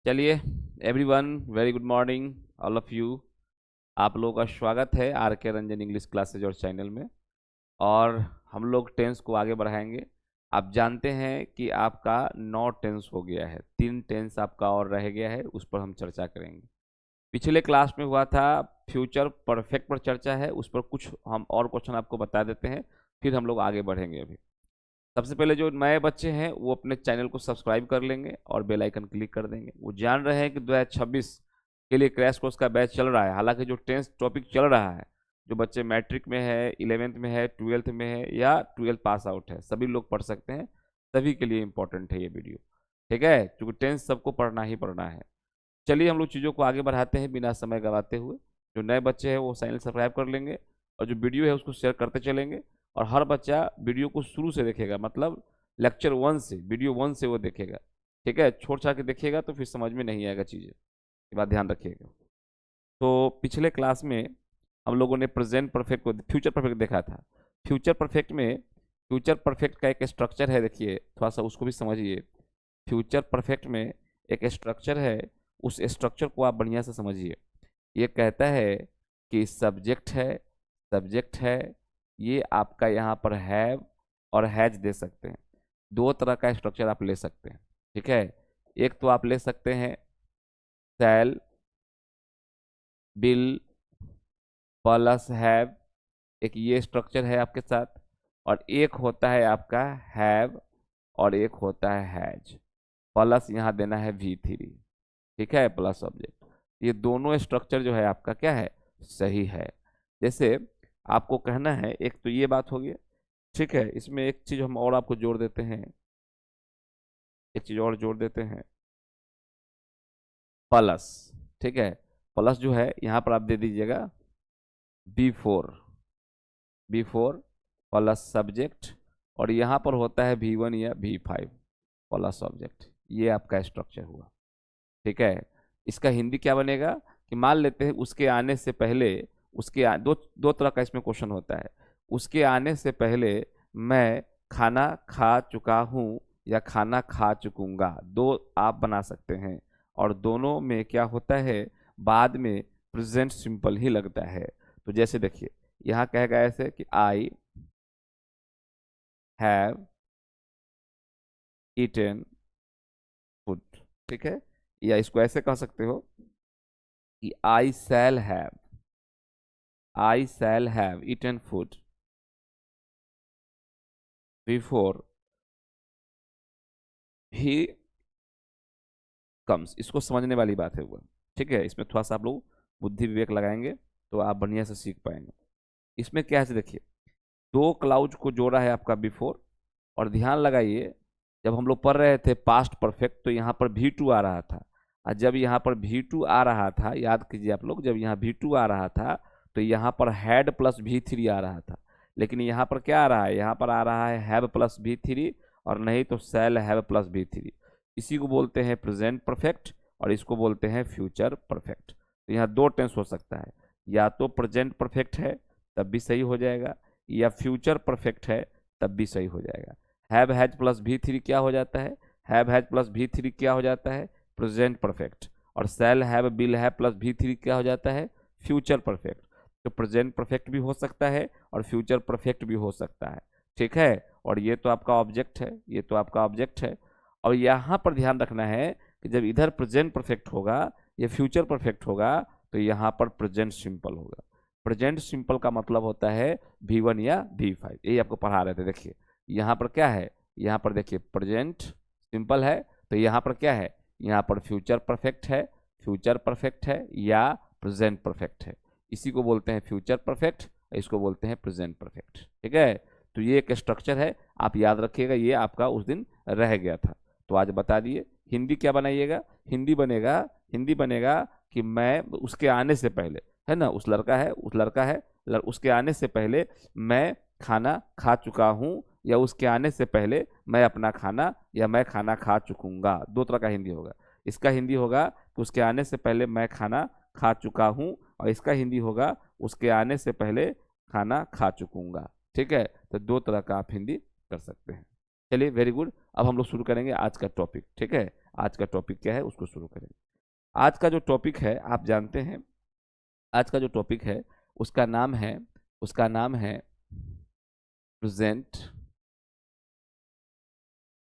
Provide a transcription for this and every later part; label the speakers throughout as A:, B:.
A: चलिए everyone, very good morning all of you. आप लोगों का स्वागत है आर के रंजन इंग्लिश क्लासेज और चैनल में। और हम लोग टेंस को आगे बढ़ाएंगे। आप जानते हैं कि आपका 9 टेंस हो गया है, 3 टेंस आपका और रह गया है, उस पर हम चर्चा करेंगे। पिछले क्लास में हुआ था फ्यूचर परफेक्ट पर चर्चा है, उस पर कुछ हम और क्वेश्चन आपको बता देते हैं, फिर हम लोग आगे बढ़ेंगे। अभी सबसे पहले जो नए बच्चे हैं वो अपने चैनल को सब्सक्राइब कर लेंगे और बेल आइकन क्लिक कर देंगे। वो जान रहे हैं कि 2026 के लिए क्रैश कोर्स का बैच चल रहा है। हालांकि जो 10th टॉपिक चल रहा है, जो बच्चे मैट्रिक में है, 11th में है, 12th में है या 12th पास आउट है, सभी लोग पढ़ सकते हैं। सभी के लिए इंपॉर्टेंट है ये वीडियो, ठीक है, क्योंकि 10th सबको पढ़ना ही पढ़ना है। चलिए हम लोग चीज़ों को आगे बढ़ाते हैं बिना समय गंवाते हुए। जो नए बच्चे हैं वो चैनल सब्सक्राइब कर लेंगे और जो वीडियो है उसको शेयर करते चलेंगे। और हर बच्चा वीडियो को शुरू से देखेगा, मतलब लेक्चर 1 से, वीडियो 1 से वो देखेगा, ठीक है। छोड़ छाड़ के देखेगा तो फिर समझ में नहीं आएगा चीज़ें, ये बात ध्यान रखिएगा। तो पिछले क्लास में हम लोगों ने प्रेजेंट परफेक्ट को फ्यूचर परफेक्ट देखा था। फ्यूचर परफेक्ट में फ्यूचर परफेक्ट का एक स्ट्रक्चर है, देखिए थोड़ा सा उसको भी समझिए। फ्यूचर परफेक्ट में एक स्ट्रक्चर है, उस स्ट्रक्चर को आप बढ़िया से समझिए। ये कहता है कि सब्जेक्ट है, ये आपका यहाँ पर हैव और हैज दे सकते हैं। दो तरह का स्ट्रक्चर आप ले सकते हैं, ठीक है। एक तो आप ले सकते हैं शैल बिल प्लस हैव, एक ये स्ट्रक्चर है आपके साथ। और एक होता है आपका हैव और एक होता है हैज, प्लस यहाँ देना है V3, ठीक है, प्लस ऑब्जेक्ट। ये दोनों स्ट्रक्चर जो है आपका क्या है, सही है। जैसे आपको कहना है, एक तो ये बात हो गई, ठीक है। इसमें एक चीज हम और आपको जोड़ देते हैं, एक चीज और जोड़ देते हैं, प्लस, ठीक है। प्लस जो है यहाँ पर आप दे दीजिएगा B4 प्लस सब्जेक्ट, और यहाँ पर होता है V1 या V5 प्लस ऑब्जेक्ट। ये आपका स्ट्रक्चर हुआ, ठीक है। इसका हिंदी क्या बनेगा कि मान लेते हैं उसके आने से पहले, दो तरह का इसमें क्वेश्चन होता है। उसके आने से पहले मैं खाना खा चुका हूँ या खाना खा चुकूंगा, दो आप बना सकते हैं। और दोनों में क्या होता है, बाद में प्रेजेंट सिंपल ही लगता है। तो जैसे देखिए यहाँ कहेगा ऐसे कि आई हैव ईटेन फूड, ठीक है। या इसको ऐसे कह सकते हो कि I shall have eaten food before he comes. इसको समझने वाली बात है वो, ठीक है। इसमें थोड़ा सा आप लोग बुद्धि विवेक लगाएंगे तो आप बढ़िया से सीख पाएंगे। इसमें क्या है देखिए, दो क्लाउज को जोड़ा है आपका बिफोर। और ध्यान लगाइए, जब हम लोग पढ़ रहे थे पास्ट परफेक्ट तो यहाँ पर V2 आ रहा था। और जब यहाँ पर V2 आ रहा था, याद कीजिए आप लोग, जब यहाँ V2 आ रहा था तो यहाँ पर हैड प्लस V3 आ रहा था। लेकिन यहाँ पर क्या आ रहा है, यहाँ पर आ रहा है हैव प्लस V3, और नहीं तो शैल हैव प्लस V3। इसी को बोलते हैं प्रेजेंट परफेक्ट और इसको बोलते हैं फ्यूचर परफेक्ट। तो यहाँ दो टेंस हो सकता है, या तो प्रेजेंट परफेक्ट है तब भी सही हो जाएगा, या फ्यूचर परफेक्ट है तब भी सही हो जाएगा। हैव हैज प्लस V3 क्या हो जाता है, हैव हैज प्लस V3 क्या हो जाता है, प्रेजेंट परफेक्ट। और shall have bill have plus V3 क्या हो जाता है, फ्यूचर परफेक्ट। तो प्रेजेंट परफेक्ट भी हो सकता है और फ्यूचर परफेक्ट भी हो सकता है, ठीक है। और ये तो आपका ऑब्जेक्ट है, ये तो आपका ऑब्जेक्ट है। और यहाँ पर ध्यान रखना है कि जब इधर प्रेजेंट परफेक्ट होगा या फ्यूचर परफेक्ट होगा तो यहाँ पर प्रेजेंट सिंपल होगा। प्रेजेंट सिंपल का मतलब होता है V1 या V5, यही आपको पढ़ा रहे थे। देखिए यहाँ पर क्या है, यहाँ पर देखिए प्रेजेंट सिंपल है, तो यहाँ पर क्या है, यहाँ पर फ्यूचर परफेक्ट है या प्रेजेंट परफेक्ट है। इसी को बोलते हैं फ्यूचर परफेक्ट, इसको बोलते हैं प्रेजेंट परफेक्ट, ठीक है। तो ये एक स्ट्रक्चर है, आप याद रखिएगा, ये आपका उस दिन रह गया था तो आज बता दिए। हिंदी क्या बनाइएगा, हिंदी बनेगा कि मैं उसके आने से पहले, है ना, उसके आने से पहले मैं खाना खा चुका हूँ, या उसके आने से पहले मैं अपना खाना या मैं खाना खा चुकूंगा। दो तरह का हिंदी होगा। इसका हिंदी होगा कि उसके आने से पहले मैं खाना खा चुका हूँ, और इसका हिंदी होगा उसके आने से पहले खाना खा चुकूंगा, ठीक है। तो दो तरह का आप हिंदी कर सकते हैं। चलिए वेरी गुड, अब हम लोग शुरू करेंगे आज का टॉपिक, ठीक है। आज का टॉपिक क्या है उसको शुरू करेंगे। आज का जो टॉपिक है आप जानते हैं, आज का जो टॉपिक है उसका नाम है present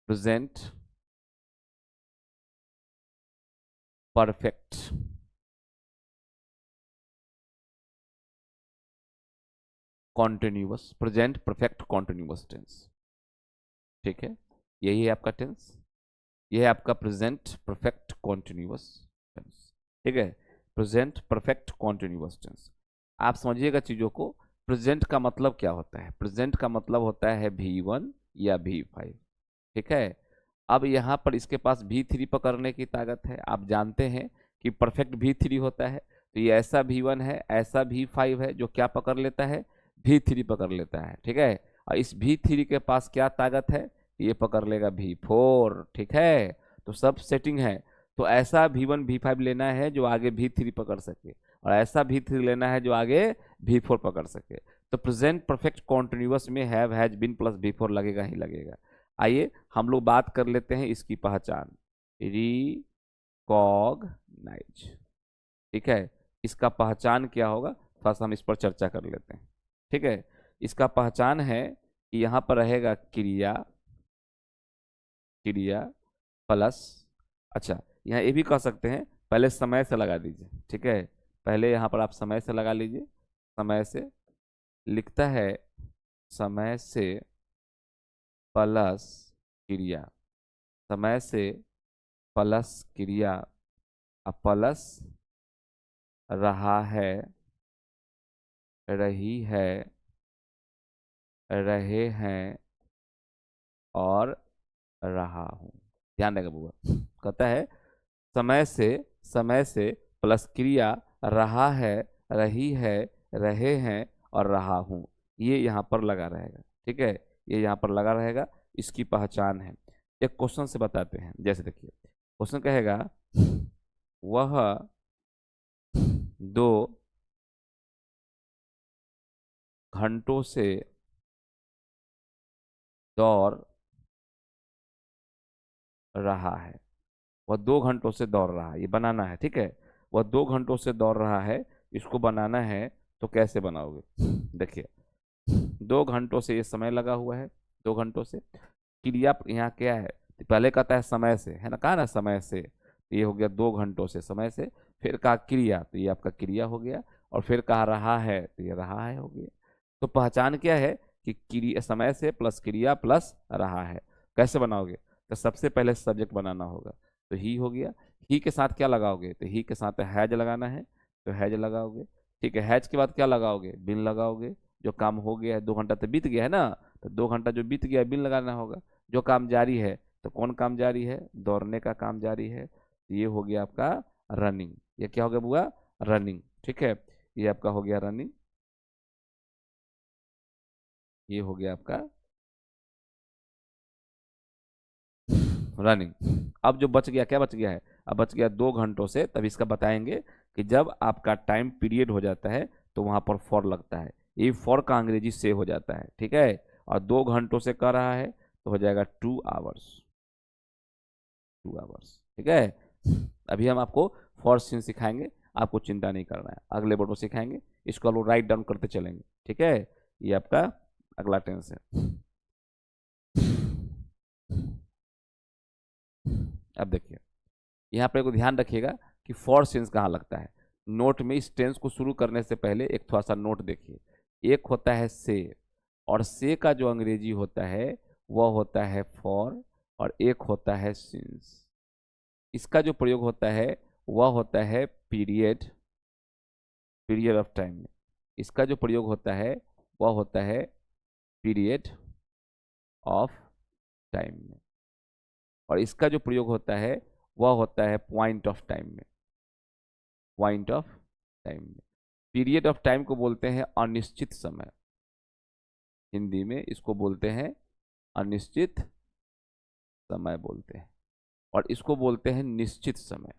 A: present perfect continuous, present perfect continuous tense. ठीक है, यही है आपका टेंस, यह है आपका प्रेजेंट परफेक्ट कॉन्टिन्यूअस टेंस। ठीक है, प्रेजेंट परफेक्ट कॉन्टिन्यूअस टेंस। आप समझिएगा चीजों को। प्रेजेंट का मतलब क्या होता है? प्रेजेंट का मतलब होता है V1 या V5। ठीक है, अब यहाँ पर इसके पास V3 पकड़ने की ताकत है। आप जानते हैं कि परफेक्ट V3 होता है, तो ये ऐसा V1 है, ऐसा V5 है जो क्या पकड़ लेता है? V3 पकड़ लेता है। ठीक है, और इस V3 के पास क्या ताकत है? ये पकड़ लेगा V4। ठीक है, तो सब सेटिंग है। तो ऐसा V1 V5 लेना है जो आगे V3 पकड़ सके, और ऐसा V3 लेना है जो आगे V4 पकड़ सके। तो प्रेजेंट परफेक्ट कॉन्टिन्यूअस में have has been plus V4 लगेगा ही लगेगा। आइए हम लोग बात कर लेते हैं इसकी पहचान। रिकॉग्नाइज। ठीक है, इसका पहचान क्या होगा, थोड़ा सा हम इस पर चर्चा कर लेते हैं। ठीक है, इसका पहचान है कि यहाँ पर रहेगा क्रिया, क्रिया प्लस, अच्छा यहाँ ये भी कह सकते हैं, पहले समय से लगा दीजिए। ठीक है, पहले यहाँ पर आप समय से लगा लीजिए। समय से लिखता है, समय से प्लस क्रिया, समय से प्लस क्रिया, अब प्लस रहा है, रही है, रहे हैं और रहा हूं। ध्यान देगा बुआ, कहता है समय से प्लस क्रिया, रहा है, रही है, रहे हैं और रहा हूं, ये यहाँ पर लगा रहेगा। ठीक है, ये यहाँ पर लगा रहेगा, इसकी पहचान है। एक क्वेश्चन से बताते हैं। जैसे देखिए, क्वेश्चन कहेगा वह 2 घंटों से दौड़ रहा है। वह 2 घंटों से दौड़ रहा है, ये बनाना है। ठीक है, वह 2 घंटों से दौड़ रहा है, इसको बनाना है। तो कैसे बनाओगे? देखिए, 2 घंटों से ये समय लगा हुआ है, 2 घंटों से क्रिया यहाँ क्या है? तो पहले कहता है समय से, है ना, कहा ना समय से, तो ये हो गया 2 घंटों से समय से। फिर कहा क्रिया, तो ये आपका क्रिया हो गया। और फिर कहा रहा है, तो ये रहा है हो गया। तो पहचान क्या है कि क्रिया, समय से प्लस क्रिया प्लस रहा है। कैसे बनाओगे? तो सबसे पहले सब्जेक्ट बनाना होगा, तो ही हो गया। ही के साथ क्या लगाओगे? तो ही के साथ हैज लगाना है, तो हैज लगाओगे। ठीक है, हैज के बाद क्या लगाओगे? बिन लगाओगे। जो काम हो गया है, 2 घंटा तो बीत गया है ना, तो 2 घंटा जो बीत गया बिन लगाना होगा। जो काम जारी है, तो कौन काम जारी है? दौड़ने का काम जारी है, तो ये हो गया आपका रनिंग। ये क्या हो गया बुआ? रनिंग। ठीक है, ये आपका हो गया रनिंग, ये हो गया आपका रनिंग। अब जो बच गया, क्या बच गया है? अब बच गया 2 घंटों से, तब इसका बताएंगे कि जब आपका टाइम पीरियड हो जाता है तो वहां पर फॉर लगता है। ये फॉर का अंग्रेजी से हो जाता है। ठीक है, और 2 घंटों से कर रहा है तो हो जाएगा 2 आवर्स, 2 आवर्स। ठीक है, अभी हम आपको फॉर सीन सिखाएंगे, आपको चिंता नहीं करना है, अगले बोर्ड में सिखाएंगे। इसको लोग राइट डाउन करते चलेंगे। ठीक है, ये आपका अगला टेंस है। अब देखिए, यहाँ पर एक ध्यान रखिएगा कि फॉर सेंस कहाँ लगता है। नोट में इस टेंस को शुरू करने से पहले एक थोड़ा सा नोट देखिए। एक होता है से, और से का जो अंग्रेजी होता है वह होता है फॉर, और एक होता है सिंस। इसका जो प्रयोग होता है वह होता है पीरियड, पीरियड ऑफ टाइम में। इसका जो प्रयोग होता है वह होता है पीरियड ऑफ टाइम में, और इसका जो प्रयोग होता है वह होता है पॉइंट ऑफ टाइम में, पॉइंट ऑफ टाइम में। पीरियड ऑफ टाइम को बोलते हैं अनिश्चित समय, हिंदी में इसको बोलते हैं अनिश्चित समय बोलते हैं। और इसको बोलते हैं निश्चित समय,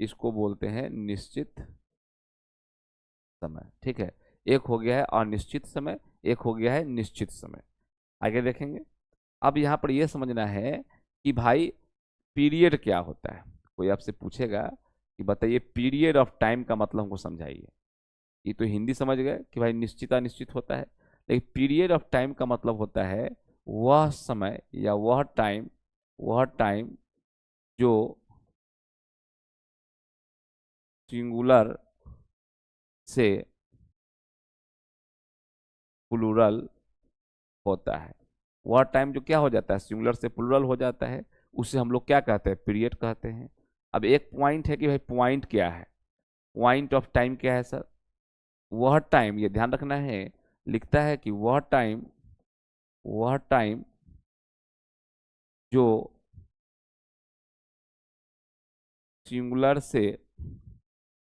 A: इसको बोलते हैं निश्चित समय। ठीक है, एक हो गया है अनिश्चित समय, एक हो गया है निश्चित समय। आगे देखेंगे। अब यहाँ पर यह समझना है कि भाई पीरियड क्या होता है। कोई आपसे पूछेगा कि बताइए पीरियड ऑफ टाइम का मतलब हमको समझाइए। ये तो हिंदी समझ गए कि भाई निश्चित अनिश्चित होता है, लेकिन पीरियड ऑफ टाइम का मतलब होता है वह समय या वह टाइम जो सिंगुलर से प्लूरल होता है। वह टाइम जो क्या हो जाता है, सिंगुलर से प्लूरल हो जाता है, उसे हम लोग क्या कहते हैं, पीरियड कहते हैं। अब एक पॉइंट है कि भाई पॉइंट क्या है, पॉइंट ऑफ टाइम क्या है सर, वह टाइम, ये ध्यान रखना है, लिखता है कि वह टाइम जो सिंगुलर से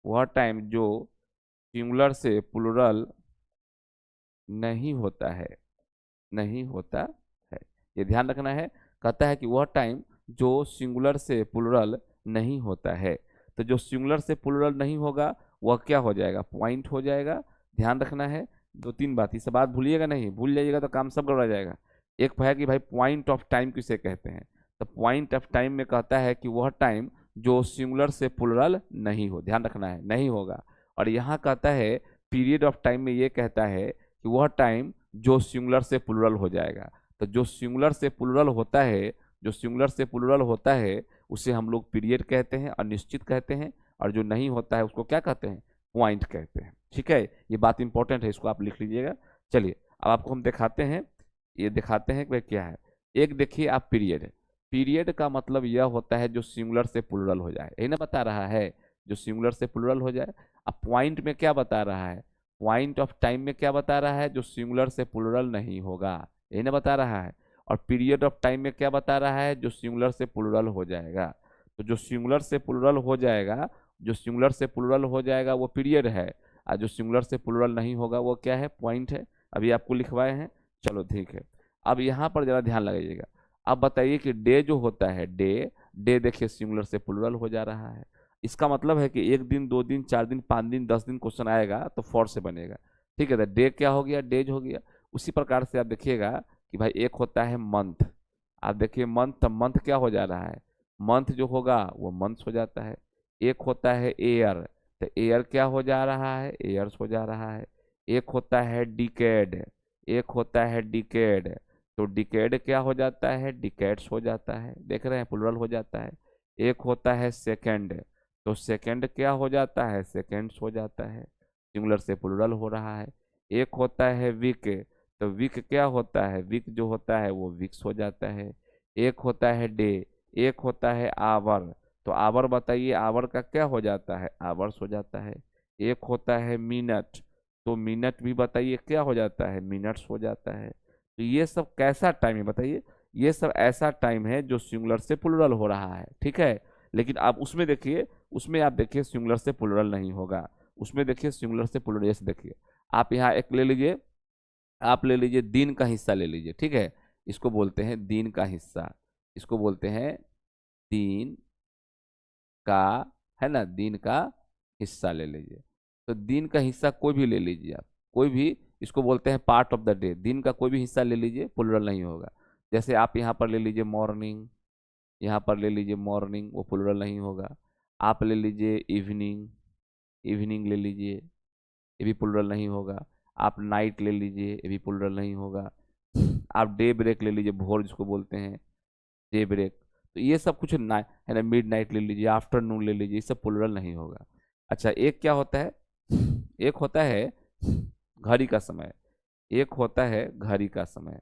A: वह टाइम जो सिंगुलर से प्लूरल नहीं होता है, नहीं होता है, ये ध्यान रखना है। कहता है कि वह टाइम जो सिंगुलर से प्लूरल नहीं होता है, तो जो सिंगुलर से प्लूरल नहीं होगा वह क्या हो जाएगा, पॉइंट हो जाएगा। ध्यान रखना है, दो तीन बात, इस बात भूलिएगा नहीं, भूल जाइएगा तो काम सब गड़बड़ा जाएगा। एक है कि भाई पॉइंट ऑफ टाइम किसे कहते हैं, तो पॉइंट ऑफ टाइम में कहता है कि वह टाइम जो सिंगुलर से प्लूरल नहीं हो, ध्यान रखना है, नहीं होगा। और यहाँ कहता है पीरियड ऑफ टाइम में ये कहता है कि वह टाइम जो सिंगुलर से प्लूरल हो जाएगा। तो जो सिंगुलर से प्लूरल होता है, जो सिंगुलर से प्लूरल होता है उसे हम लोग पीरियड कहते हैं, अनिश्चित कहते हैं। और जो नहीं होता है उसको क्या कहते हैं, पॉइंट कहते हैं। ठीक है, ये बात इंपॉर्टेंट है, इसको आप लिख लीजिएगा। चलिए अब आपको हम दिखाते हैं, ये दिखाते हैं कि भाई क्या है। एक देखिए आप, पीरियड, पीरियड का मतलब यह होता है जो सिंगुलर से प्लूरल हो जाए, यही ना बता रहा है, जो सिंगुलर से प्लूरल हो जाए। अब पॉइंट में क्या बता रहा है, पॉइंट ऑफ टाइम में क्या बता रहा है, जो सिंगुलर से प्लूरल नहीं होगा, यही ना बता रहा है। और पीरियड ऑफ टाइम में क्या बता रहा है, जो सिंगुलर से प्लूरल हो जाएगा। तो जो सिंगुलर से प्लूरल हो जाएगा, जो सिंगुलर से प्लूरल हो जाएगा वो पीरियड है, और जो सिंगुलर से प्लूरल नहीं होगा वो क्या है, पॉइंट है। अभी आपको लिखवाए हैं, चलो ठीक है। अब यहाँ पर जरा ध्यान लगाइएगा। अब बताइए कि डे जो होता है, डे, डे देखिए सिंगुलर से प्लूरल हो जा रहा है। इसका मतलब है कि एक दिन, दो दिन, चार दिन, पाँच दिन, 10 दिन क्वेश्चन आएगा तो फॉर से बनेगा। ठीक है, तो डे क्या हो गया, डेज हो गया। उसी प्रकार से आप देखिएगा कि भाई एक होता है मंथ, आप देखिए मंथ, तो मंथ क्या हो जा रहा है, मंथ जो होगा वो मंथ्स हो जाता है। एक होता है एयर, तो एयर क्या हो जा रहा है, एयर्स हो जा रहा है। एक होता है डिकेड, एक होता है डिकेड, तो डिकेड क्या हो जाता है, डिकेड्स हो जाता है, देख रहे हैं प्लूरल हो जाता है। एक होता है सेकंड, तो सेकंड क्या हो जाता है, सेकंड्स हो जाता है, सिंगुलर से प्लूरल हो रहा है। एक होता है वीक, तो वीक क्या होता है, वीक जो होता है वो वीक्स हो जाता है। एक होता है डे, एक होता है आवर, तो आवर बताइए, आवर का क्या हो जाता है, आवर्स हो जाता है। एक होता है मिनट, तो मिनट भी बताइए क्या हो जाता है, मिनट्स हो जाता है। तो ये सब कैसा टाइम है बताइए, ये सब ऐसा टाइम है जो सिंगुलर से प्लूरल हो रहा है। ठीक है, लेकिन आप उसमें देखिए, उसमें आप देखिए सिंगुलर से प्लूरल नहीं होगा, उसमें देखिए सिंगुलर से प्लूरल। जैसे देखिए आप यहाँ एक ले लीजिए, आप ले लीजिए दिन का हिस्सा ले लीजिए, ठीक है, इसको बोलते हैं दिन का हिस्सा, इसको बोलते हैं दिन का, है ना, दिन का हिस्सा ले लीजिए। तो दिन का हिस्सा कोई भी ले लीजिए आप, कोई भी, इसको बोलते हैं पार्ट ऑफ द डे, दिन का कोई भी हिस्सा ले लीजिए, प्लूरल नहीं होगा। जैसे आप यहाँ पर ले लीजिए मॉर्निंग, यहाँ पर ले लीजिए मॉर्निंग, वो प्लूरल नहीं होगा। आप ले लीजिए इवनिंग, इवनिंग ले लीजिए, ये भी प्लूरल नहीं होगा। आप नाइट ले लीजिए, ये भी प्लूरल नहीं होगा। आप डे ब्रेक ले लीजिए, भोर जिसको बोलते हैं, डे ब्रेक, तो ये सब कुछ ना, है ना, मिड नाइट ले लीजिए, आफ्टरनून ले लीजिए, ये सब प्लूरल नहीं होगा। अच्छा, एक क्या होता है, एक होता है घड़ी का समय, एक होता है घड़ी का समय,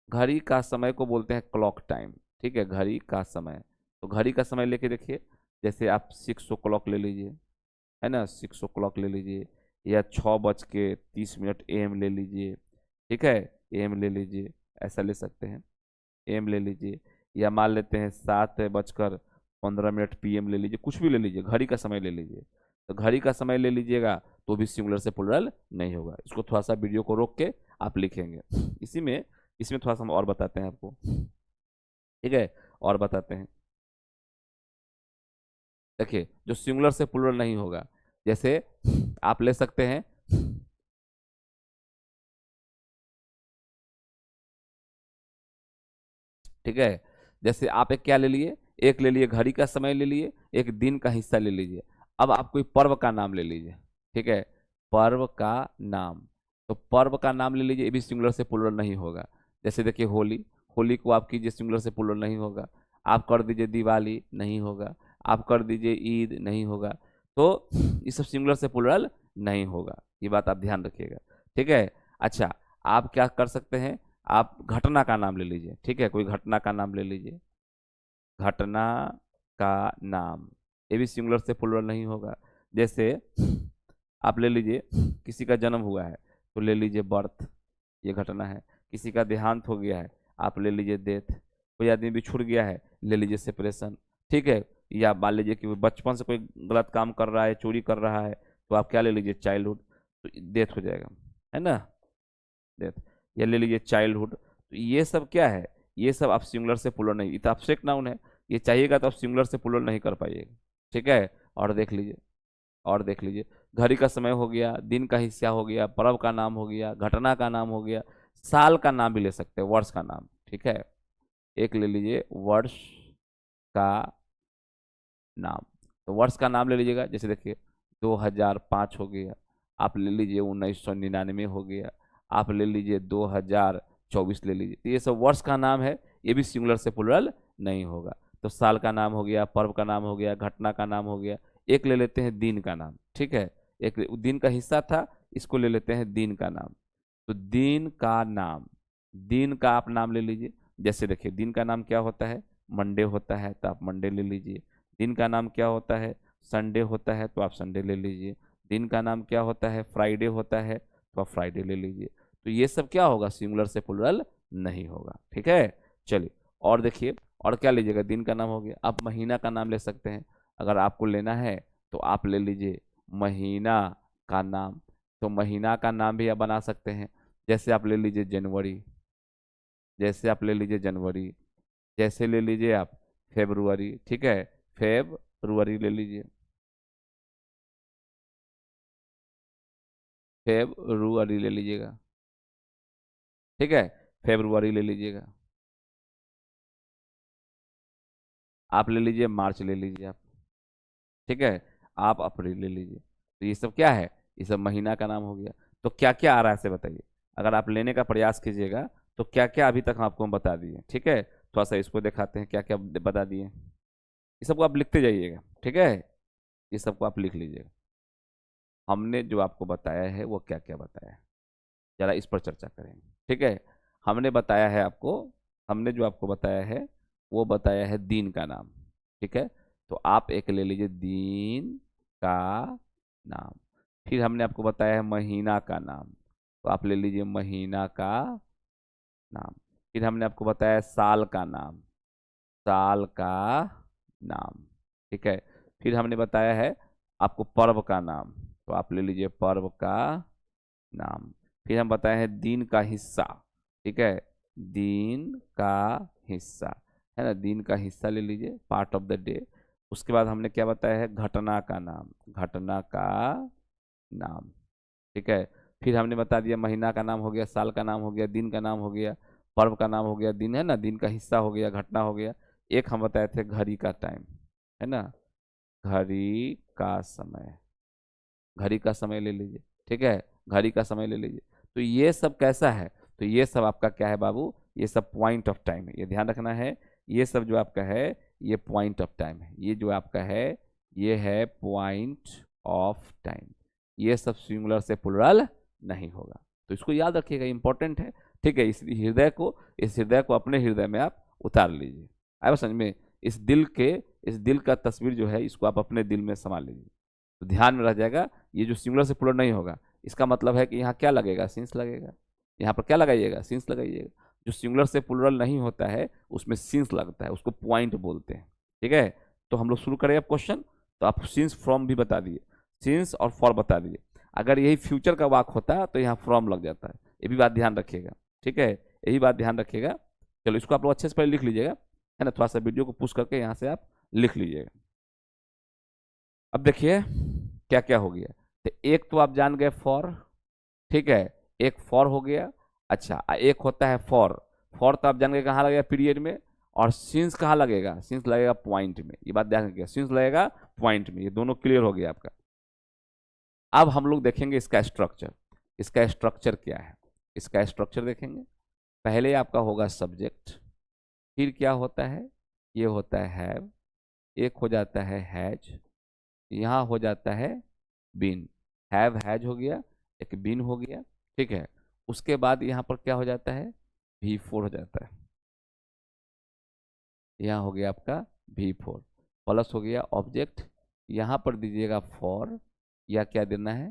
A: घड़ी का समय को बोलते हैं क्लॉक टाइम। ठीक है, घड़ी का समय, तो घड़ी का समय लेके देखिए, जैसे आप 6 o'clock ले लीजिए, है ना, 6 o'clock ले लीजिए, या 6:30 AM ले लीजिए। ठीक है, AM ले लीजिए, ऐसा ले सकते हैं, AM ले लीजिए। या मान लेते हैं 7:15 PM ले लीजिए, कुछ भी ले लीजिए, घड़ी का समय ले लीजिए। तो घड़ी का समय ले लीजिएगा तो भी सिंगुलर से प्लूरल नहीं होगा। इसको थोड़ा सा वीडियो को रोक के आप लिखेंगे। इसी में, इसमें थोड़ा सा हम और बताते हैं आपको, ठीक है, और बताते हैं। देखिए जो सिंगुलर से प्लूरल नहीं होगा, जैसे आप ले सकते हैं, ठीक है, जैसे आप एक क्या ले लिए, एक ले लिए घड़ी का समय ले लिए, एक दिन का हिस्सा ले लीजिए। अब आप कोई पर्व का नाम ले लीजिए, ठीक है, पर्व का नाम। तो पर्व का नाम ले लीजिए, ये भी सिंगुलर से प्लुरल नहीं होगा। जैसे देखिए होली, होली को आप कीजिए सिंगुलर से प्लुरल नहीं होगा। आप कर दीजिए दिवाली, नहीं होगा। आप कर दीजिए ईद, नहीं होगा। तो ये सब सिंगुलर से प्लुरल नहीं होगा, ये बात आप ध्यान रखिएगा, ठीक है। अच्छा, आप क्या कर सकते हैं, आप घटना का नाम ले लीजिए, ठीक है, कोई घटना का नाम ले लीजिए, घटना का नाम, ये भी सिंगुलर से प्लुरल नहीं होगा। जैसे आप ले लीजिए किसी का जन्म हुआ है तो ले लीजिए बर्थ, ये घटना है। किसी का देहांत हो गया है, आप ले लीजिए डेथ। कोई आदमी बिछुड़ गया है, ले लीजिए सेपरेशन, ठीक है। या मान लीजिए कि वो बचपन से कोई गलत काम कर रहा है, चोरी कर रहा है, तो आप क्या ले लीजिए, चाइल्डहुड, तो डेथ हो जाएगा, है ना, डेथ। या ले लीजिए चाइल्डहुड। तो ये सब क्या है, ये सब आप सिंगुलर से प्लुरल नहीं, ये तो एब्स्ट्रैक्ट नाउन है, ये चाहिएगा तो आप सिंगुलर से प्लुरल नहीं कर पाइएगा, ठीक है। और देख लीजिए, और देख लीजिए, घड़ी का समय हो गया, दिन का हिस्सा हो गया, पर्व का नाम हो गया, घटना का नाम हो गया, साल का नाम भी ले सकते हैं, वर्ष का नाम, ठीक है। एक ले लीजिए वर्ष का नाम, तो वर्ष का नाम ले लीजिएगा। जैसे देखिए 2005 हो गया, आप ले लीजिए 1999 हो गया, आप ले लीजिए 2024 ले लीजिए। तो ये सब वर्ष का नाम है, ये भी सिंगुलर से प्लुरल नहीं होगा। तो साल का नाम हो गया, पर्व का नाम हो गया, घटना का नाम हो गया। एक ले लेते हैं दिन का नाम, ठीक है, एक दिन का हिस्सा था, इसको ले लेते हैं दिन का नाम। तो दिन का नाम, दिन का आप नाम ले लीजिए। जैसे देखिए दिन का नाम क्या होता है, मंडे होता है, तो आप मंडे ले लीजिए। दिन का नाम क्या होता है, संडे होता है, तो आप संडे ले लीजिए। दिन का नाम क्या होता है, फ्राइडे होता है, तो आप फ्राइडे ले लीजिए। तो ये सब क्या होगा, सिंगुलर से प्लुरल नहीं होगा, ठीक है। चलिए और देखिए, और क्या लीजिएगा, दिन का नाम हो गया। आप महीना का नाम ले सकते हैं, अगर आपको लेना है तो आप ले लीजिए महीना का नाम। तो महीना का नाम भी आप बना सकते हैं। जैसे आप ले लीजिए जनवरी, जैसे आप ले लीजिए जनवरी, जैसे ले लीजिए आप फेब्रुअरी, ठीक है, फेब्रुअरी ले लीजिए, फेब्रुअरी ले लीजिएगा, ठीक है, फेब्रुअरी ले लीजिएगा। आप ले लीजिए मार्च ले लीजिए आप, ठीक है, आप अप्रैल ले लीजिए। तो ये सब क्या है, ये सब महीना का नाम हो गया। तो क्या क्या आ रहा है से बताइए, अगर आप लेने का प्रयास कीजिएगा तो क्या क्या अभी तक आपको हम बता दिए, ठीक है। थोड़ा सा इसको दिखाते हैं क्या क्या बता दिए। ये सबको आप लिखते जाइएगा, ठीक है, ये सबको आप लिख लीजिएगा। हमने जो आपको बताया है वो क्या क्या बताया है, जरा इस पर चर्चा करेंगे, ठीक है। हमने बताया है आपको, हमने जो आपको बताया है वो बताया है दिन का नाम, ठीक है। तो आप एक ले लीजिए दिन का नाम। फिर हमने आपको बताया है महीना का नाम, तो आप ले लीजिए महीना का नाम। फिर हमने आपको बताया साल का नाम, साल का नाम, ठीक है। फिर हमने बताया है आपको पर्व का नाम, तो आप ले लीजिए पर्व का नाम। फिर हम बताए हैं दिन का हिस्सा, ठीक है, दिन का हिस्सा, है ना, दिन का हिस्सा ले लीजिए, पार्ट ऑफ द डे। उसके बाद हमने क्या बताया है, घटना का नाम, घटना का नाम, ठीक है। फिर हमने बता दिया महीना का नाम हो गया, साल का नाम हो गया, दिन का नाम हो गया, पर्व का नाम हो गया, दिन है ना, दिन का हिस्सा हो गया, घटना हो गया। एक हम बताए थे घड़ी का टाइम, है ना, घड़ी का समय, घड़ी का समय ले लीजिए, ठीक है, घड़ी का समय ले लीजिए। तो ये सब कैसा है, तो ये सब आपका क्या है बाबू, ये सब पॉइंट ऑफ टाइम है, ये ध्यान रखना है। ये सब जो आपका है ये पॉइंट ऑफ टाइम है, ये जो आपका है ये है पॉइंट ऑफ टाइम। ये सब सिंगुलर से प्लुरल नहीं होगा, तो इसको याद रखिएगा, इंपॉर्टेंट है, ठीक है। इस हृदय को अपने हृदय में आप उतार लीजिए, आया समझ में। इस दिल का तस्वीर जो है इसको आप अपने दिल में समा लीजिए, तो ध्यान में रह जाएगा। ये जो सिंगुलर से प्लुरल नहीं होगा, इसका मतलब है कि यहाँ क्या लगेगा, सिंस लगेगा। यहाँ पर क्या लगाइएगा, सिंस लगाइएगा। जो सिंगुलर से प्लुरल नहीं होता है उसमें सिंस लगता है, उसको पॉइंट बोलते हैं, ठीक है। तो हम लोग शुरू करें अब क्वेश्चन। तो आप सिंस फ्रॉम भी बता दिए, सिंस और फॉर बता दिए। अगर यही फ्यूचर का वाक होता तो यहाँ फ्रॉम लग जाता है, ये भी बात ध्यान रखिएगा, ठीक है, यही बात ध्यान रखिएगा। चलो इसको आप लोग अच्छे से पहले लिख लीजिएगा, है ना, थोड़ा सा वीडियो को पुश करके यहाँ से आप लिख लीजिएगा। अब देखिए क्या क्या हो गया। तो एक तो आप जान गए फॉर, ठीक है, एक फॉर हो गया। अच्छा एक होता है फॉर, फॉर तो आप जान गए कहाँ लगेगा, पीरियड में। और सिंस कहाँ लगेगा, सिंस लगेगा पॉइंट में, ये बात ध्यान रखिएगा, सिंस लगेगा पॉइंट में, ये दोनों क्लियर हो गया आपका। अब हम लोग देखेंगे इसका स्ट्रक्चर, इसका स्ट्रक्चर क्या है, इसका स्ट्रक्चर देखेंगे। पहले आपका होगा सब्जेक्ट, फिर क्या होता है, ये होता है हैव, एक हो जाता है हैज, यहाँ हो जाता है बीन, हैव हैज हो गया, एक बीन हो गया, ठीक है। उसके बाद यहाँ पर क्या हो जाता है, V4 हो जाता है, यहाँ हो गया आपका V4, प्लस हो गया ऑब्जेक्ट, यहाँ पर दीजिएगा फॉर, या क्या देना है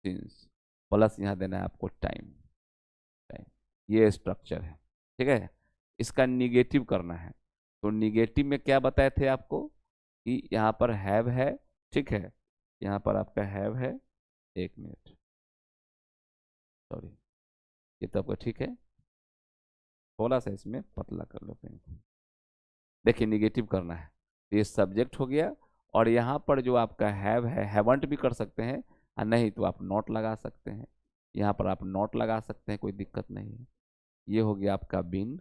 A: सिंस, प्लस यहाँ देना है आपको टाइम, टाइम, ये स्ट्रक्चर है, ठीक है। इसका निगेटिव करना है, तो निगेटिव में क्या बताए थे आपको कि यहाँ पर हैव है, ठीक है, यहाँ पर आपका हैव है, एक मिनट सॉरी, ये तो आपका ठीक है, थोड़ा सा इसमें पतला कर लो पेन, देखिए निगेटिव करना है, तो ये सब्जेक्ट हो गया, और यहाँ पर जो आपका हैव है, हैवंट भी कर सकते हैं, और नहीं तो आप नॉट लगा सकते हैं, यहाँ पर आप नॉट लगा सकते हैं, कोई दिक्कत नहीं है। ये हो गया आपका बिन,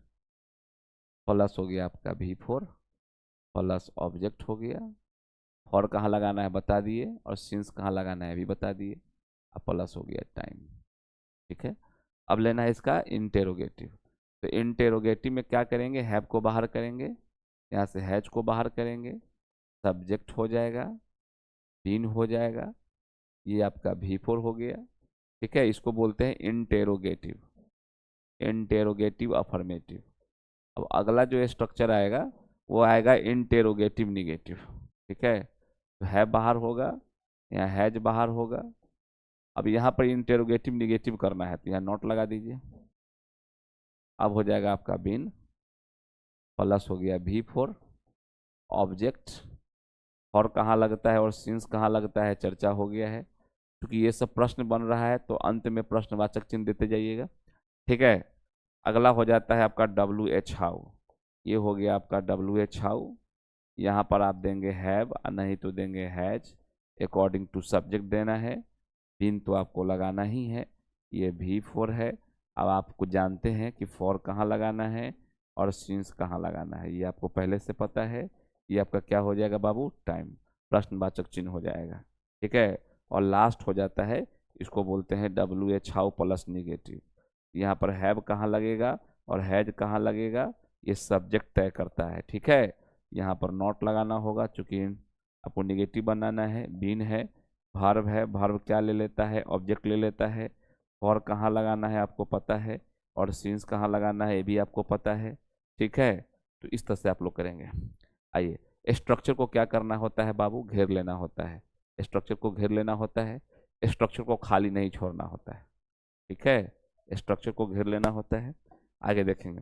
A: प्लस हो गया आपका V4, प्लस ऑब्जेक्ट हो गया, फॉर कहाँ लगाना है बता दिए, और सिंस कहाँ लगाना है भी बता दिए, अब प्लस हो गया टाइम, ठीक है। अब लेना है इसका इंटेरोगेटिव, तो इंटेरोगेटिव में क्या करेंगे, हैव को बाहर करेंगे, यहाँ से हैज को बाहर करेंगे, सब्जेक्ट हो जाएगा, बीन हो जाएगा, ये आपका V4 हो गया, ठीक है। इसको बोलते हैं इंटेरोगेटिव, इंटेरोगेटिव अफर्मेटिव। अब अगला जो स्ट्रक्चर आएगा वो आएगा इंटेरोगेटिव निगेटिव, ठीक है। तो है बाहर होगा, यहाँ हैज बाहर होगा, अब यहाँ पर इंटेरोगेटिव निगेटिव करना है, तो यहाँ नोट लगा दीजिए, अब हो जाएगा आपका बिन, प्लस हो गया V4, ऑब्जेक्ट, और कहाँ लगता है और सिंस कहाँ लगता है चर्चा हो गया है, क्योंकि ये सब प्रश्न बन रहा है तो अंत में प्रश्नवाचक चिन्ह देते जाइएगा, ठीक है। अगला हो जाता है आपका WH हाउ, ये हो गया आपका WH हाउ, यहाँ पर आप देंगे हैव, नहीं तो देंगे हैज, अकॉर्डिंग टू सब्जेक्ट देना है, बिन तो आपको लगाना ही है, ये V4 है। अब आपको जानते हैं कि फॉर कहाँ लगाना है और सिंस कहाँ लगाना है, ये आपको पहले से पता है, ये आपका क्या हो जाएगा बाबू, टाइम, प्रश्नवाचक चिन्ह हो जाएगा, ठीक है। और लास्ट हो जाता है, इसको बोलते हैं WH हाउ प्लस निगेटिव, यहाँ पर हैव कहाँ लगेगा और हैज कहाँ लगेगा ये सब्जेक्ट तय करता है, ठीक है। यहाँ पर नॉट लगाना होगा चूंकि आपको निगेटिव बनाना है, बीन है, भार्ब है, भार्ब क्या ले लेता है, ऑब्जेक्ट ले लेता है, फॉर कहाँ लगाना है आपको पता है, और सिंस कहाँ लगाना है ये भी आपको पता है, ठीक है। तो इस तरह से आप लोग करेंगे। आइए, स्ट्रक्चर को क्या करना होता है बाबू, घेर लेना होता है, स्ट्रक्चर को घेर लेना होता है, स्ट्रक्चर को खाली नहीं छोड़ना होता है, ठीक है, स्ट्रक्चर को घेर लेना होता है। आगे देखेंगे,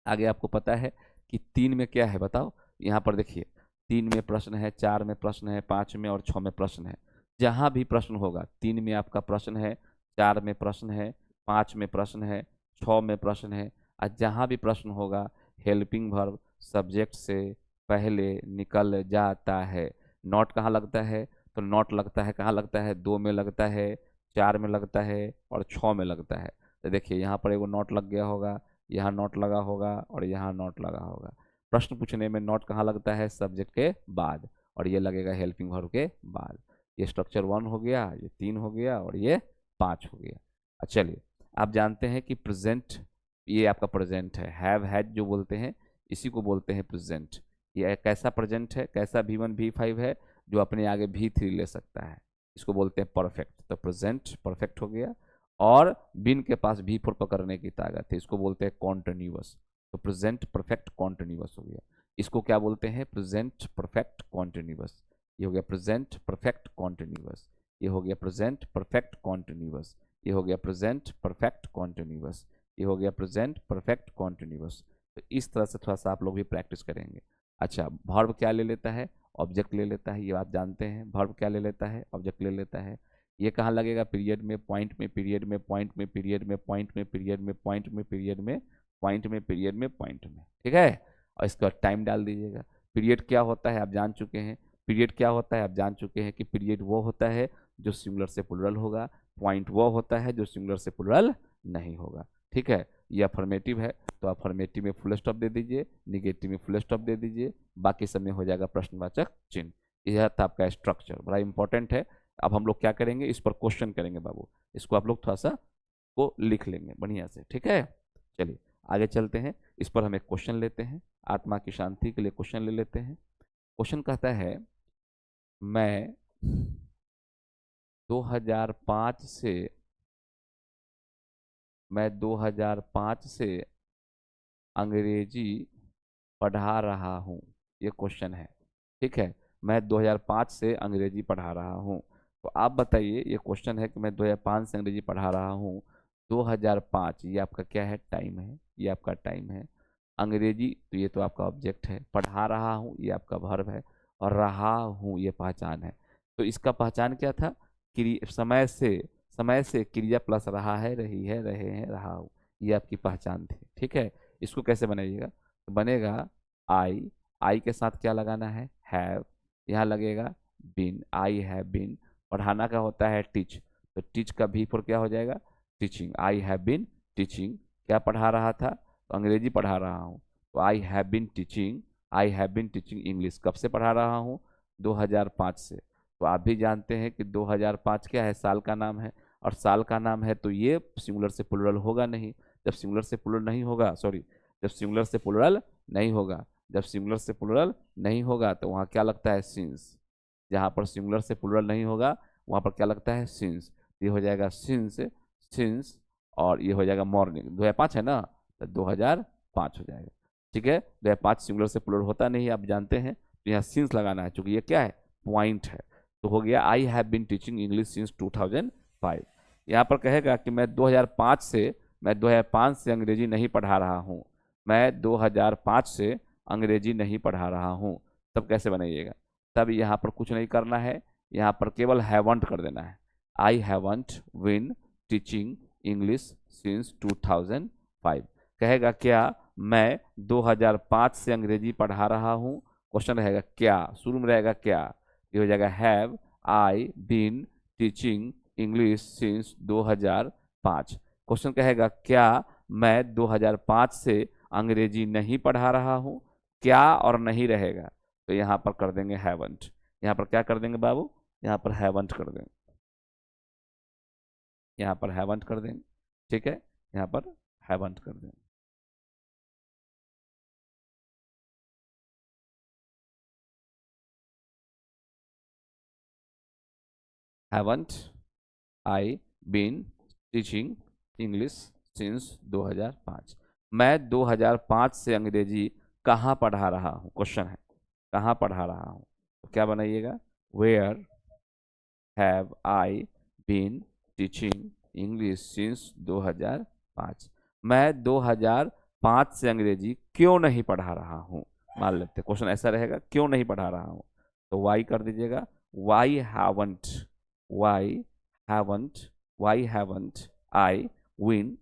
A: आगे आपको पता है कि 3 में क्या है बताओ, यहाँ पर देखिए 3 में प्रश्न है, 4 में प्रश्न है, 5 में और 6 में प्रश्न है, जहाँ भी प्रश्न होगा 3 में आपका प्रश्न है, 4 में प्रश्न है, 5 में प्रश्न है, 6 में प्रश्न है, और जहाँ भी प्रश्न होगा हेल्पिंग वर्ब सब्जेक्ट से पहले निकल जाता है। नॉट कहाँ लगता है, तो नॉट लगता है कहाँ लगता है, 2 में लगता है, 4 में लगता है और 6 में लगता है। तो देखिए यहाँ पर एगो नॉट लग गया होगा, यहाँ नॉट लगा होगा और यहाँ नॉट लगा होगा। प्रश्न पूछने में नॉट कहाँ लगता है, सब्जेक्ट के बाद, और ये लगेगा हेल्पिंग वर्ब के बाद। ये स्ट्रक्चर 1 हो गया, ये 3 हो गया और ये 5 हो गया। अच्छा चलिए, आप जानते हैं कि प्रेजेंट, ये आपका प्रेजेंट है, हैव हैज जो बोलते हैं इसी को बोलते हैं प्रेजेंट। ये कैसा प्रेजेंट है, कैसा V1 V5 है, जो अपने आगे V3 ले सकता है, इसको बोलते हैं परफेक्ट। तो प्रेजेंट परफेक्ट हो गया, और बिन के पास V4 पकड़ने की ताकत है, इसको बोलते हैं कॉन्टिन्यूअस। तो प्रेजेंट परफेक्ट कॉन्टिन्यूअस हो गया, इसको क्या बोलते हैं, प्रेजेंट परफेक्ट कॉन्टिन्यूअस। ये हो गया प्रेजेंट परफेक्ट कॉन्टिन्यूअस, ये हो गया प्रेजेंट परफेक्ट कॉन्टिन्यूअस, ये हो गया प्रेजेंट परफेक्ट कॉन्टिन्यूअस, ये हो गया प्रेजेंट परफेक्ट कॉन्टिन्यूअस। तो इस तरह से थोड़ा सा आप लोग भी प्रैक्टिस करेंगे। अच्छा, वर्ब क्या ले लेता है, ऑब्जेक्ट ले लेता है, ये आप जानते हैं, वर्ब क्या ले लेता है, ऑब्जेक्ट ले लेता है। ये कहाँ लगेगा, पीरियड में, पॉइंट में, पीरियड में, पॉइंट में, पीरियड में, पॉइंट में, पीरियड में, पॉइंट में, पीरियड में, पॉइंट में, पीरियड में, पॉइंट में, ठीक है। और इसका टाइम डाल दीजिएगा। पीरियड क्या होता है आप जान चुके हैं, पीरियड क्या होता है आप जान चुके हैं कि पीरियड वो होता है जो सिंगुलर से प्लुरल होगा, पॉइंट वो होता है जो सिंगुलर से प्लुरल नहीं होगा, ठीक है। ये अफर्मेटिव है तो अफर्मेटिव में फुल स्टॉप दे दीजिए, निगेटिव में फुल स्टॉप दे दीजिए, बाकी सब में हो जाएगा प्रश्नवाचक चिन्ह। यह था आपका स्ट्रक्चर, बड़ा इंपॉर्टेंट है। अब हम लोग क्या करेंगे, इस पर क्वेश्चन करेंगे बाबू, इसको आप लोग थोड़ा सा को लिख लेंगे बढ़िया से, ठीक है। चलिए आगे चलते हैं, इस पर हम एक क्वेश्चन लेते हैं, आत्मा की शांति के लिए क्वेश्चन ले लेते हैं। क्वेश्चन कहता है, मैं 2005 से 2005 से अंग्रेजी पढ़ा रहा हूँ, ये क्वेश्चन है, ठीक है। मैं 2005 से अंग्रेजी पढ़ा रहा हूँ, तो आप बताइए, ये क्वेश्चन है कि मैं 2005 से अंग्रेजी पढ़ा रहा हूँ। 2005 ये आपका क्या है, टाइम है, ये आपका टाइम है। अंग्रेजी तो ये तो आपका ऑब्जेक्ट है, पढ़ा रहा हूँ ये आपका वर्ब है, और रहा हूँ ये पहचान है। तो इसका पहचान क्या था, समय से क्रिया प्लस रहा है, रही है, रहे हैं, रहा हूँ, ये आपकी पहचान थी, ठीक है। इसको कैसे बनाइएगा, तो बनेगा आई के साथ क्या लगाना है, हैव, यहाँ लगेगा बीन, आई हैव बीन। पढ़ाना का होता है टीच, तो टीच का भी फॉर क्या हो जाएगा, teaching, I have been teaching. क्या पढ़ा रहा था, तो अंग्रेजी पढ़ा रहा हूँ, तो I have been teaching, I have been teaching English. कब से पढ़ा रहा हूँ, 2005 से। तो आप भी जानते हैं कि 2005 क्या है, साल का नाम है, और साल का नाम है तो ये सिंगुलर से प्लुरल होगा नहीं। जब सिंगुलर से प्लुरल नहीं होगा, सॉरी, जब सिंगुलर से प्लुरल नहीं होगा, जब सिंगुलर से प्लुरल नहीं होगा तो वहाँ क्या लगता है, सिंस। जहाँ पर सिंगुलर से प्लुरल नहीं होगा वहाँ पर क्या लगता है, सिंस। ये हो जाएगा सिंस, सिंस, और ये हो जाएगा मॉर्निंग। 2005 है ना, तो 2005 हो जाएगा, ठीक है। 2005 सिंगुलर से प्लुरल होता नहीं, आप जानते हैं, तो यहाँ सिंस लगाना है, क्योंकि ये क्या है, पॉइंट है। तो हो गया, I have been teaching English since 2005। यहाँ पर कहेगा कि मैं 2005 से अंग्रेजी नहीं पढ़ा रहा हूँ, मैं 2005 से अंग्रेजी नहीं पढ़ा रहा हूँ। तब कैसे बनाइएगा, तब यहाँ पर कुछ नहीं करना है, यहाँ पर केवल हैवंट कर देना है। I haven't been teaching English since 2005। कहेगा क्या, मैं 2005 से अंग्रेजी पढ़ा रहा हूँ। क्वेश्चन रहेगा क्या, शुरू में रहेगा क्या, ये हो जाएगा have I been teaching English since 2005। Question कहेगा क्या मैं 2005 से अंग्रेजी नहीं पढ़ा रहा हूँ, क्या और नहीं रहेगा, तो यहाँ पर कर देंगे हैवंट। यहाँ पर क्या कर देंगे बाबू, यहाँ पर हैवंट कर देंगे, यहाँ पर हैवंट कर देंगे, ठीक है, यहाँ पर हैवंट कर देंगे। Haven't I been teaching English since 2005। मैं 2005 से अंग्रेजी कहाँ पढ़ा रहा हूँ, क्वेश्चन है, कहाँ पढ़ा रहा हूँ, तो क्या बनाइएगा, where have I been teaching English since 2005। मैं 2005 से अंग्रेजी क्यों नहीं पढ़ा रहा हूँ, मान लेते क्वेश्चन ऐसा रहेगा, क्यों नहीं पढ़ा रहा हूँ, तो वाई कर दीजिएगा, why haven't, why haven't, why haven't I been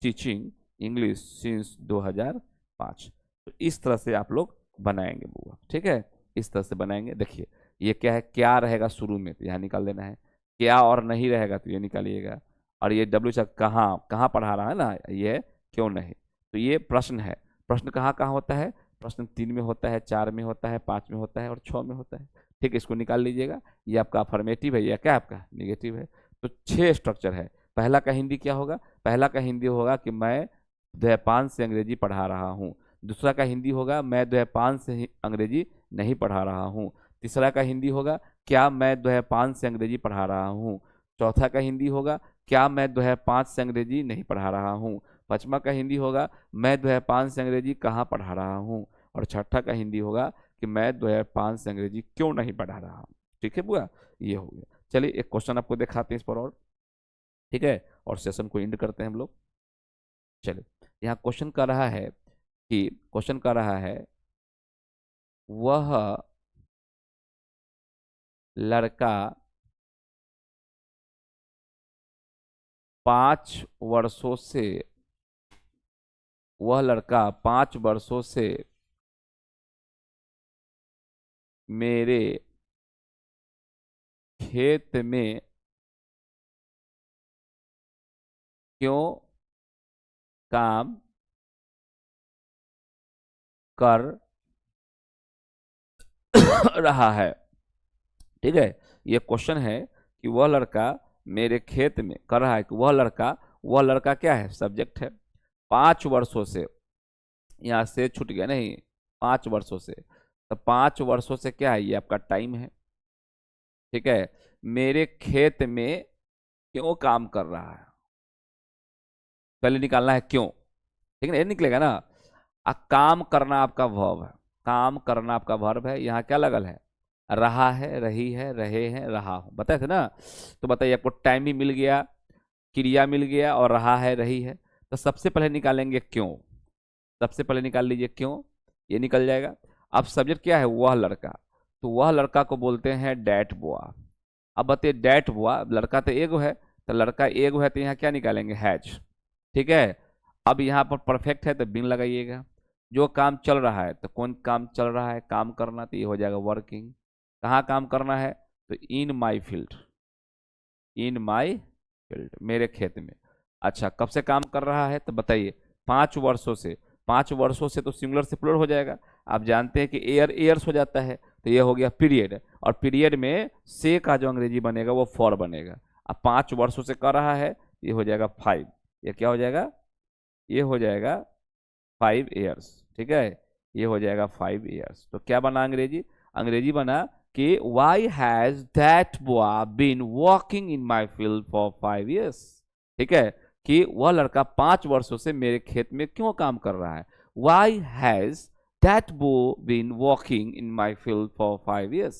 A: teaching English since 2005। तो इस तरह से आप लोग बनाएंगे बुआ, ठीक है, इस तरह से बनाएंगे। देखिए ये क्या है, क्या रहेगा शुरू में, तो यहाँ निकाल देना है, क्या और नहीं रहेगा तो ये निकालिएगा, और ये डब्ल्यू से कहाँ कहाँ पढ़ा रहा है ना, ये क्यों नहीं, तो ये प्रश्न है। प्रश्न कहाँ कहाँ होता है, प्रश्न 3 में होता है, 4 में होता है, 5 में होता है, और 6 में होता है, ठीक है। इसको निकाल लीजिएगा, ये आपका अफर्मेटिव है, ये क्या आपका निगेटिव है। तो 6 स्ट्रक्चर है। पहला का हिंदी क्या होगा, पहला का हिंदी होगा कि मैं 2005 से अंग्रेजी पढ़ा रहा हूँ। दूसरा का हिंदी होगा, मैं 2005 से अंग्रेजी नहीं पढ़ा रहा हूँ। तीसरा का हिंदी होगा, क्या मैं 2005 से अंग्रेजी पढ़ा रहा हूँ। चौथा का हिंदी होगा, क्या मैं 2005 से अंग्रेजी नहीं पढ़ा रहा हूँ। पांचवा का हिंदी होगा, मैं 2005 से अंग्रेजी कहाँ पढ़ा रहा हूँ। और छठा का हिंदी होगा कि मैं 2005 से अंग्रेजी क्यों नहीं पढ़ा रहा हूँ, ठीक है बुआ, ये हो गया। चलिए एक क्वेश्चन आपको दिखाते हैं इस पर, और ठीक है, और सेशन को एंड करते हैं हम लोग। चलिए यहाँ क्वेश्चन कर रहा है कि, क्वेश्चन कर रहा है, वह लड़का 5 वर्षों से, वह लड़का 5 वर्षों से मेरे खेत में क्यों काम कर रहा है। ठीक है, ये क्वेश्चन है कि वह लड़का मेरे खेत में कर रहा है, कि वह लड़का क्या है, सब्जेक्ट है। 5 वर्षों से, यहाँ से छूट गया नहीं, 5 वर्षों से, तो 5 वर्षों से क्या है, ये आपका टाइम है। ठीक है, मेरे खेत में क्यों काम कर रहा है, पहले निकालना है क्यों। ठीक है ना, ये निकलेगा ना। काम करना आपका वर्ब है, काम करना आपका वर्ब है। यहाँ क्या लगल है, रहा है, रही है, रहे हैं, रहा हूं, बताए थे ना। तो बताइए, आपको टाइम भी मिल गया, क्रिया मिल गया, और रहा है, रही है। तो सबसे पहले निकालेंगे क्यों, सबसे पहले निकाल लीजिए क्यों, ये निकल जाएगा। अब सब्जेक्ट क्या है, वह लड़का, तो वह लड़का को बोलते हैं डैट बुआ। अब बताइए, डैट बुआ, लड़का तो एगो है, तो लड़का एगो है, तो यहाँ क्या निकालेंगे, हैज। ठीक है, अब यहाँ पर परफेक्ट है तो बिन लगाइएगा। जो काम चल रहा है, तो कौन काम चल रहा है, काम करना, तो ये हो जाएगा वर्किंग। कहाँ काम करना है, तो इन my field, in my field, मेरे खेत में। अच्छा, कब से काम कर रहा है, तो बताइए, 5 वर्षों से। 5 वर्षों से तो सिंगुलर से प्लूरल हो जाएगा। आप जानते हैं कि एयर्स हो जाता है, तो ये हो गया पीरियड, और पीरियड में से का जो अंग्रेजी बनेगा वो फॉर बनेगा। अब 5 वर्षों से कर रहा है, ये हो जाएगा 5, ये क्या हो जाएगा, ये हो जाएगा 5 years। ठीक है, ये हो जाएगा 5 years। तो क्या बना अंग्रेजी, अंग्रेजी बना कि why has that boy been walking in my field for 5 years। ठीक है, कि वह लड़का 5 वर्षों से मेरे खेत में क्यों काम कर रहा है, why has that boy been walking in my field for 5 years।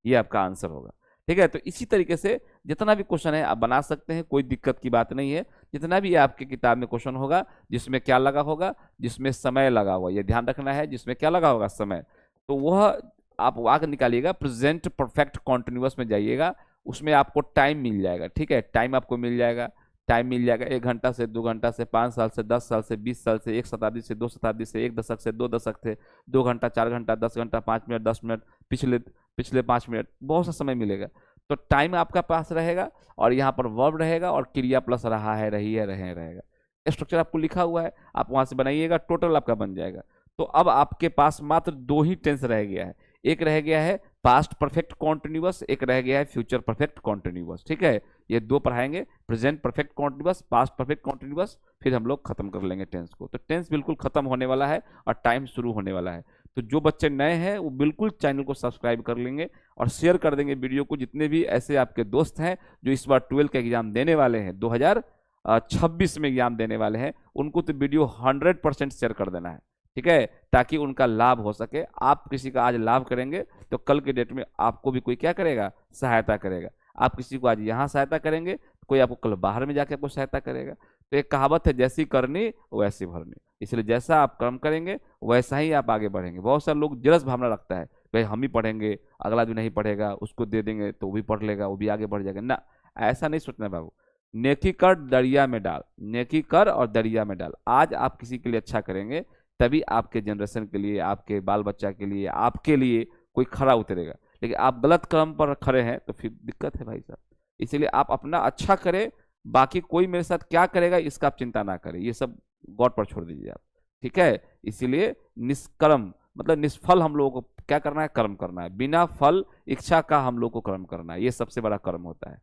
A: ये आपका आंसर होगा। ठीक है, तो इसी तरीके से जितना भी क्वेश्चन है आप बना सकते हैं, कोई दिक्कत की बात नहीं है। जितना भी आपके किताब में क्वेश्चन होगा, जिसमें क्या लगा होगा, जिसमें समय लगा हुआ, ये ध्यान रखना है, जिसमें क्या लगा होगा, समय, तो वह आप आगे निकालिएगा। प्रेजेंट परफेक्ट कॉन्टिन्यूअस में जाइएगा, उसमें आपको टाइम मिल जाएगा। ठीक है, टाइम आपको मिल जाएगा, टाइम मिल जाएगा 1 घंटा से, 2 घंटा से, 5 साल से, 10 साल से, 20 साल से, 1 शताब्दी से, 2 शताब्दी से, 1 दशक से, 2 दशक से, 2 घंटा, 4 घंटा, 10 घंटा, 5 मिनट, 10 मिनट, पिछले पिछले 5 मिनट, बहुत सा समय मिलेगा। तो टाइम आपका पास रहेगा, और यहाँ पर वर्ब रहेगा, और क्रिया प्लस रहा है, रही है, रहे रहेगा। स्ट्रक्चर आपको लिखा हुआ है, आप वहां से बनाइएगा, टोटल आपका बन जाएगा। तो अब आपके पास मात्र 2 ही टेंस रह गया है, एक रह गया है पास्ट परफेक्ट कॉन्टिन्यूअस, एक रह गया है फ्यूचर परफेक्ट कॉन्टिन्यूअस। ठीक है, ये 2 पढ़ाएंगे, present perfect continuous, past perfect continuous, फिर हम लोग खत्म कर लेंगे टेंस को। तो टेंस बिल्कुल खत्म होने वाला है, और टाइम शुरू होने वाला है। तो जो बच्चे नए हैं वो बिल्कुल चैनल को सब्सक्राइब कर लेंगे, और शेयर कर देंगे वीडियो को। जितने भी ऐसे आपके दोस्त हैं जो इस बार 12 का एग्जाम देने वाले हैं, 2026 में एग्जाम देने वाले हैं, उनको तो वीडियो 100% शेयर कर देना है। ठीक है, ताकि उनका लाभ हो सके। आप किसी का आज लाभ करेंगे, तो कल के डेट में आपको भी कोई क्या करेगा, सहायता करेगा। आप किसी को आज यहाँ सहायता करेंगे, तो कोई आपको कल बाहर में जाके आपको सहायता करेगा। तो एक कहावत है, जैसी करनी वैसी भरनी। इसलिए जैसा आप कर्म करेंगे, वैसा ही आप आगे बढ़ेंगे। बहुत सारे लोग जलस भावना रखता है, भाई हम ही पढ़ेंगे, अगला जो नहीं पढ़ेगा उसको दे देंगे तो वो भी पढ़ लेगा, वो भी आगे बढ़ जाएगा ना। ऐसा नहीं सोचना बाबू। नेकी कर दरिया में डाल, नेकी कर और दरिया में डाल। आज आप किसी के लिए अच्छा करेंगे, तभी आपके जनरेशन के लिए, आपके बाल बच्चा के लिए, आपके लिए कोई खरा उतरेगा। लेकिन आप गलत कर्म पर खड़े हैं, तो फिर दिक्कत है भाई साहब। इसीलिए आप अपना अच्छा करें, बाकी कोई मेरे साथ क्या करेगा इसका आप चिंता ना करें, ये सब गॉड पर छोड़ दीजिए आप। ठीक है, इसीलिए निष्कर्म मतलब निष्फल हम लोगों को क्या करना है, कर्म करना है। बिना फल इच्छा का हम लोग को कर्म करना है, ये सबसे बड़ा कर्म होता है।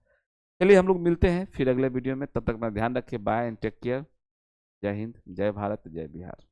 A: चलिए, हम लोग मिलते हैं फिर अगले वीडियो में। तब तक अपना ध्यान रखिए, बाय एंड टेक केयर। जय हिंद, जय भारत, जय बिहार।